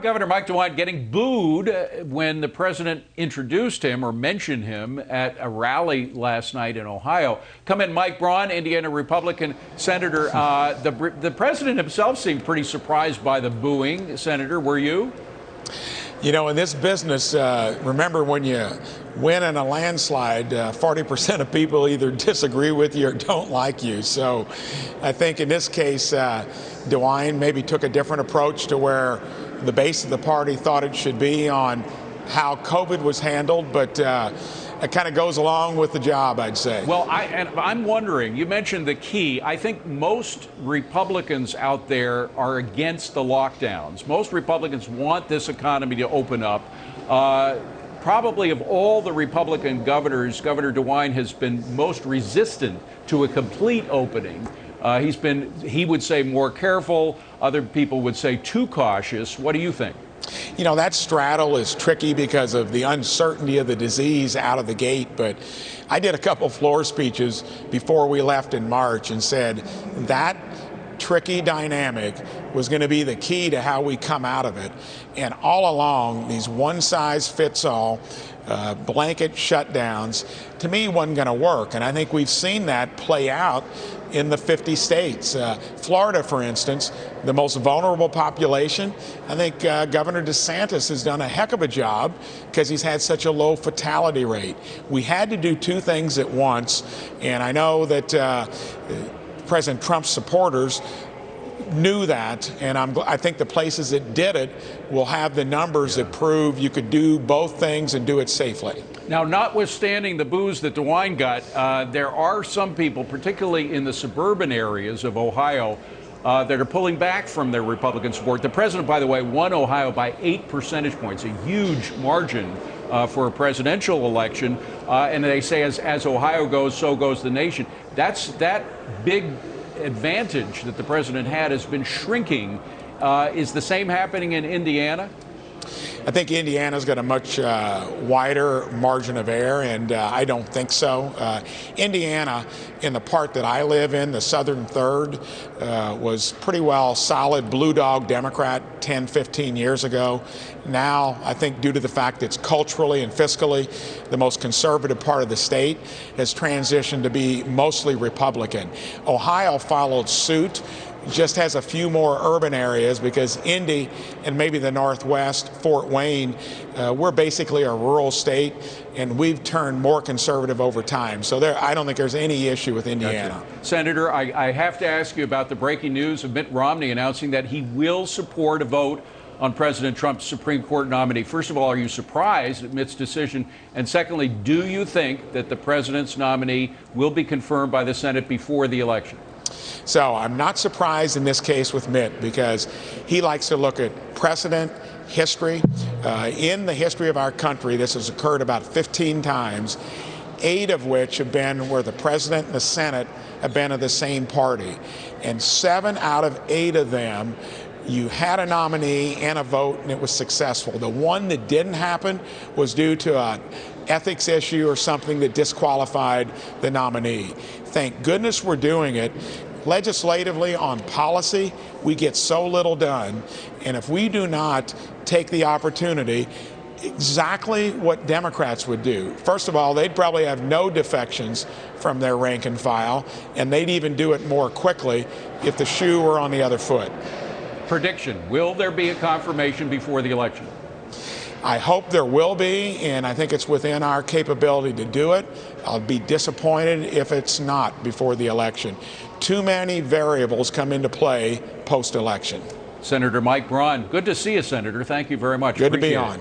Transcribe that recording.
Governor Mike DeWine getting booed when the president introduced him or mentioned him at a rally last night in Ohio. Come in, Mike Braun, Indiana Republican Senator. The president himself seemed pretty surprised by the booing. Senator, were you? You know, in this business, remember when you win in a landslide, 40% of people either disagree with you or don't like you. So I think in this case, DeWine maybe took a different approach to where the base of the party thought it should be on how COVID was handled, but it kind of goes along with the job, I'd say. Well, I'm wondering, you mentioned the key. I think most Republicans out there are against the lockdowns. Most Republicans want this economy to open up. Probably of all the Republican governors, Governor DeWine has been most resistant to a complete opening. He's been, he would say, more careful. Other people would say too cautious. What do you think? You know, that straddle is tricky because of the uncertainty of the disease out of the gate, but I did a couple floor speeches before we left in March and said that tricky dynamic was going to be the key to how we come out of it. And all along, these one-size-fits-all blanket shutdowns, to me, wasn't going to work. And I think we've seen that play out in the 50 states. Florida, for instance, the most vulnerable population. I think Governor DeSantis has done a heck of a job because he's had such a low fatality rate. We had to do two things at once, and I know that President Trump's supporters knew that, and I think the places that did it will have the numbers that prove you could do both things and do it safely. Now, notwithstanding the boos that DeWine got, there are some people, particularly in the suburban areas of Ohio, that are pulling back from their Republican support. The president, by the way, won Ohio by 8 percentage points, a huge margin for a presidential election. And they say as Ohio goes, so goes the nation. That big advantage that the president had has been shrinking. Is the same happening in Indiana? I think Indiana's got a much wider margin of error, and I don't think so. Indiana, in the part that I live in, the southern third, was pretty well solid blue dog Democrat 10, 15 years ago. Now, I think due to the fact it's culturally and fiscally the most conservative part of the state, has transitioned to be mostly Republican. Ohio followed suit. Just has a few more urban areas because Indy and maybe the Northwest, Fort Wayne, we're basically a rural state, and we've turned more conservative over time. So I don't think there's any issue with Indiana. Gotcha. Senator, I have to ask you about the breaking news of Mitt Romney announcing that he will support a vote on President Trump's Supreme Court nominee. First of all, are you surprised at Mitt's decision? And secondly, do you think that the president's nominee will be confirmed by the Senate before the election? So I'm not surprised in this case with Mitt because he likes to look at precedent, history. In the history of our country, this has occurred about 15 times, 8 of which have been where the president and the Senate have been of the same party. And 7 out of 8 of them, you had a nominee and a vote, and it was successful. The one that didn't happen was due to an ethics issue or something that disqualified the nominee. Thank goodness we're doing it. Legislatively, on policy, we get so little done, and if we do not take the opportunity, exactly what Democrats would do. First of all, they'd probably have no defections from their rank and file, and they'd even do it more quickly if the shoe were on the other foot. Prediction, will there be a confirmation before the election? I hope there will be, and I think it's within our capability to do it. I'll be disappointed if it's not before the election. Too many variables come into play post-election. Senator Mike Braun, good to see you, Senator. Thank you very much. Good to be on.